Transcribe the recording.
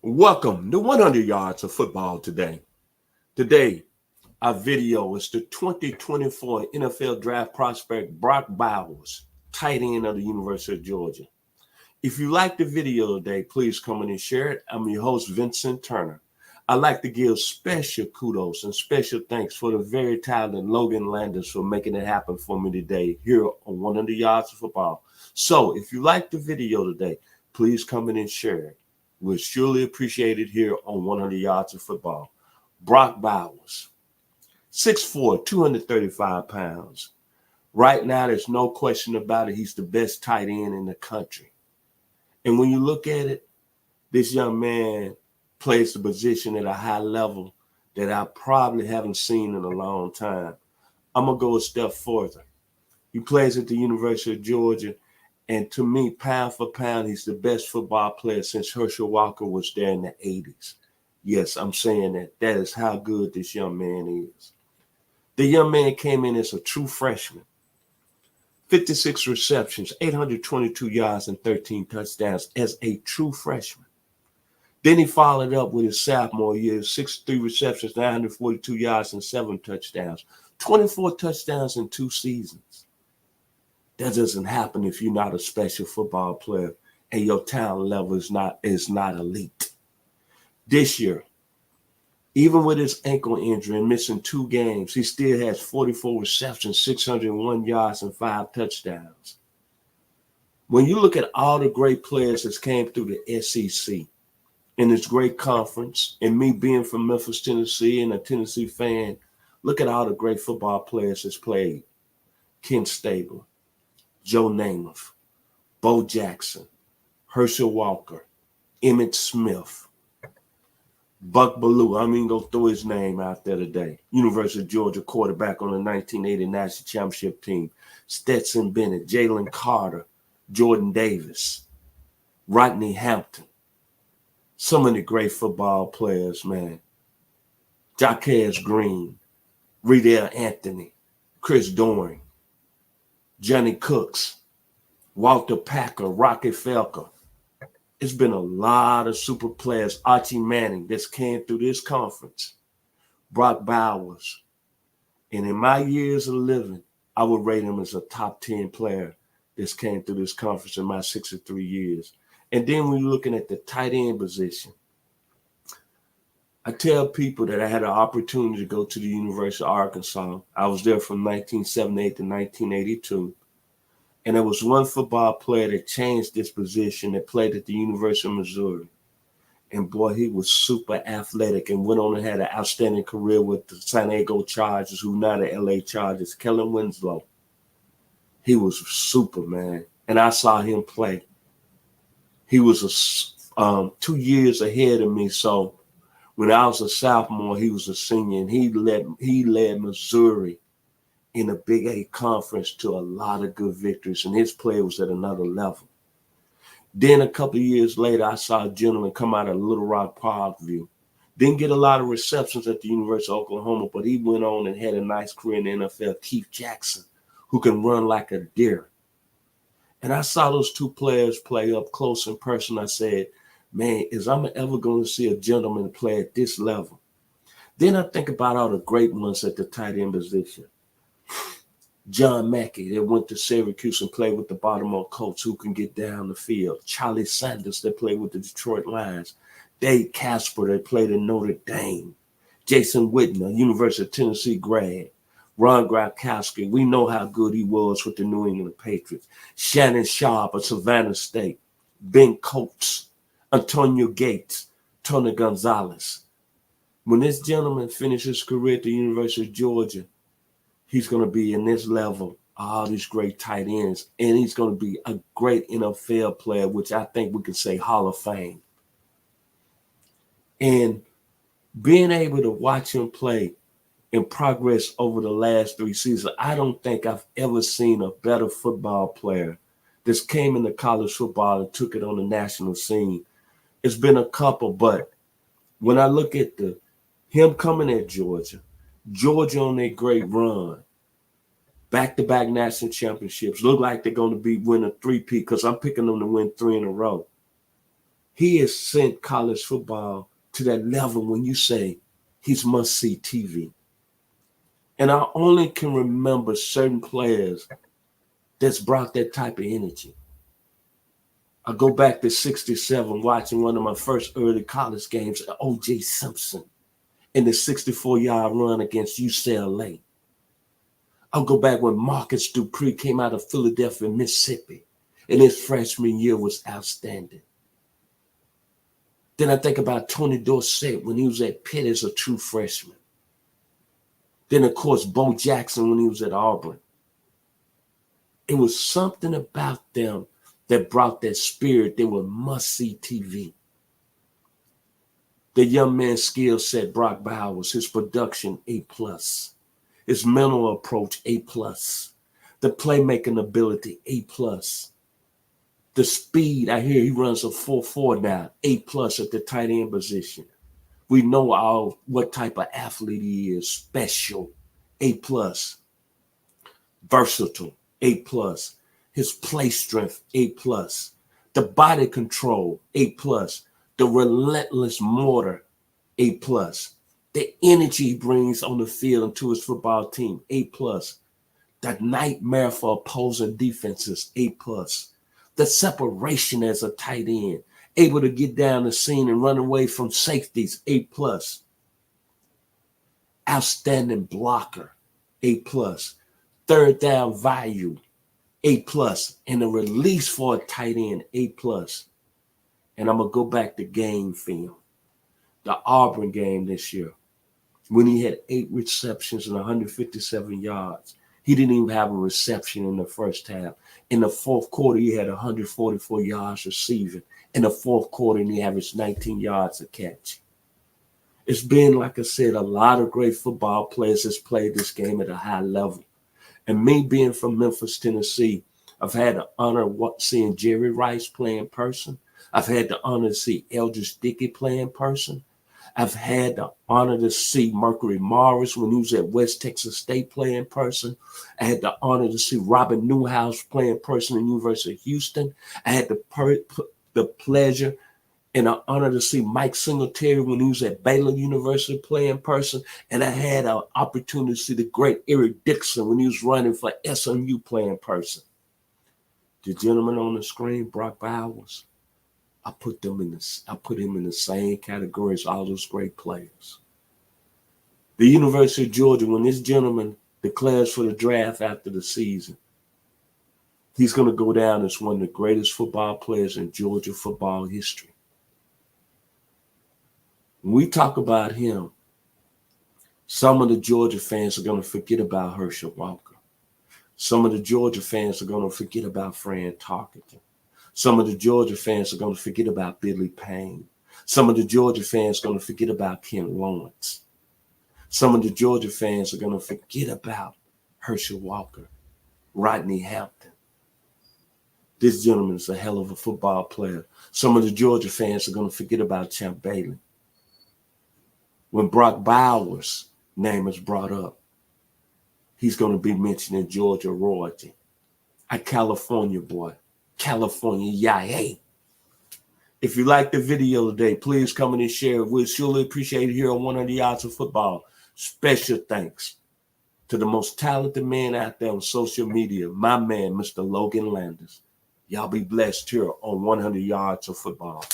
Welcome to 100 Yards of Football today. Today, our video is the 2024 NFL Draft prospect Brock Bowers, tight end of the University of Georgia. If you like the video today, please come in and share it. I'm your host, Vincent Turner. I'd like to give special kudos and special thanks for the very talented Logan Landers for making it happen for me today here on 100 Yards of Football. So if you like the video today, please come in and share it. We'll surely appreciate it here on 100 Yards of Football. Brock Bowers, 6'4", 235 pounds. Right now, there's no question about it. He's the best tight end in the country. And when you look at it, this young man plays the position at a high level that I probably haven't seen in a long time. I'm going to go a step further. He plays at the University of Georgia. And to me, pound for pound, he's the best football player since Herschel Walker was there in the 80s. Yes, I'm saying that. That is how good this young man is. The young man came in as a true freshman. 56 receptions, 822 yards, and 13 touchdowns as a true freshman. Then he followed up with his sophomore year, 63 receptions, 942 yards, and 7 touchdowns. 24 touchdowns in 2 seasons. That doesn't happen if you're not a special football player and your talent level is not elite. This year, even with his ankle injury and missing 2 games, he still has 44 receptions, 601 yards, and 5 touchdowns. When you look at all the great players that came through the SEC in this great conference, and me being from Memphis, Tennessee, and a Tennessee fan, look at all the great football players that's played. Ken Stabler, Joe Namath, Bo Jackson, Herschel Walker, Emmitt Smith, Buck Bellew. I'm even going to throw his name out there today. University of Georgia quarterback on the 1980 National Championship team. Stetson Bennett, Jalen Carter, Jordan Davis, Rodney Hampton. So many great football players, man. Jaquez Green, Riedel Anthony, Chris Doering, Johnny Cooks, Walter Packer, Rocky Felker. It's been a lot of super players. Archie Manning that's came through this conference. Brock Bowers. And in my years of living, I would rate him as a top 10 player that's came through this conference in my 63 years. And then when you're looking at the tight end position, I tell people that I had an opportunity to go to the University of Arkansas. I was there from 1978 to 1982. And there was one football player that changed this position that played at the University of Missouri. And boy, he was super athletic and went on and had an outstanding career with the San Diego Chargers, who now the LA Chargers, Kellen Winslow. He was super, man. And I saw him play. He was 2 years ahead of me. So when I was a sophomore, he was a senior, and he led Missouri in a Big 8 conference to a lot of good victories, and his play was at another level. Then a couple of years later, I saw a gentleman come out of Little Rock Parkview. Didn't get a lot of receptions at the University of Oklahoma, but he went on and had a nice career in the NFL, Keith Jackson, who can run like a deer. And I saw those 2 players play up close in person. I said, man, is I'm ever going to see a gentleman play at this level? Then I think about all the great ones at the tight end position. John Mackey, that went to Syracuse and played with the Baltimore Colts, who can get down the field. Charlie Sanders, that played with the Detroit Lions. Dave Casper, that played in Notre Dame. Jason Witten, University of Tennessee grad. Ron Gronkowski, we know how good he was with the New England Patriots. Shannon Sharp of Savannah State. Ben Coates, Antonio Gates, Tony Gonzalez. When this gentleman finishes his career at the University of Georgia, he's going to be in this level, all these great tight ends, and he's going to be a great NFL player, which I think we can say Hall of Fame. And being able to watch him play and progress over the last 3 seasons, I don't think I've ever seen a better football player that's came into college football and took it on the national scene. It's been a couple, but when I look at him coming at Georgia on a great run, back-to-back national championships, look like they're going to be winning a 3-peat because I'm picking them to win 3 in a row. He has sent college football to that level when you say he's must-see TV. And I only can remember certain players that's brought that type of energy. I go back to 67, watching one of my first early college games, O.J. Simpson, in the 64-yard run against UCLA. I'll go back when Marcus Dupree came out of Philadelphia, Mississippi, and his freshman year was outstanding. Then I think about Tony Dorsett when he was at Pitt as a true freshman. Then, of course, Bo Jackson when he was at Auburn. It was something about them that brought that spirit. They were must-see TV. The young man's skill set, Brock Bowers, his production, A+. His mental approach, A+. The playmaking ability, A+. The speed, I hear he runs a 4.4 now, A+ at the tight end position. We know what type of athlete he is, special, A+. Versatile, A+. His play strength, A+. The body control, A+. The relentless mortar, A+. The energy he brings on the field and to his football team, A+. The nightmare for opposing defenses, A+. The separation as a tight end, able to get down the scene and run away from safeties, A+. Outstanding blocker, A+. Third down value, A+. And a release for a tight end, A+. And I'm going to go back to game film. The Auburn game this year, when he had 8 receptions and 157 yards. He didn't even have a reception in the first half. In the fourth quarter, he had 144 yards receiving. In the fourth quarter, and he averaged 19 yards a catch. It's been, like I said, a lot of great football players that's played this game at a high level. And me being from Memphis, Tennessee, I've had the honor of seeing Jerry Rice play in person. I've had the honor to see Eldridge Dickey play in person. I've had the honor to see Mercury Morris when he was at West Texas State play in person. I had the honor to see Robin Newhouse play in person at the University of Houston. I had the pleasure and the honor to see Mike Singletary when he was at Baylor University play in person. And I had an opportunity to see the great Eric Dixon when he was running for SMU play in person. The gentleman on the screen, Brock Bowers, I put him in the same category as all those great players. The University of Georgia, when this gentleman declares for the draft after the season, he's going to go down as one of the greatest football players in Georgia football history. When we talk about him, some of the Georgia fans are going to forget about Herschel Walker. Some of the Georgia fans are going to forget about Fran Tarkenton. Some of the Georgia fans are going to forget about Billy Payne. Some of the Georgia fans are going to forget about Ken Lawrence. Some of the Georgia fans are going to forget about Herschel Walker, Rodney Hampton. This gentleman is a hell of a football player. Some of the Georgia fans are going to forget about Champ Bailey. When Brock Bowers' name is brought up, he's going to be mentioned in Georgia royalty. A California boy. California, yay. If you like the video today, please come in and share it. We'll surely appreciate it here on 100 Yards of Football. Special thanks to the most talented man out there on social media, my man, Mr. Logan Landers. Y'all be blessed here on 100 Yards of Football.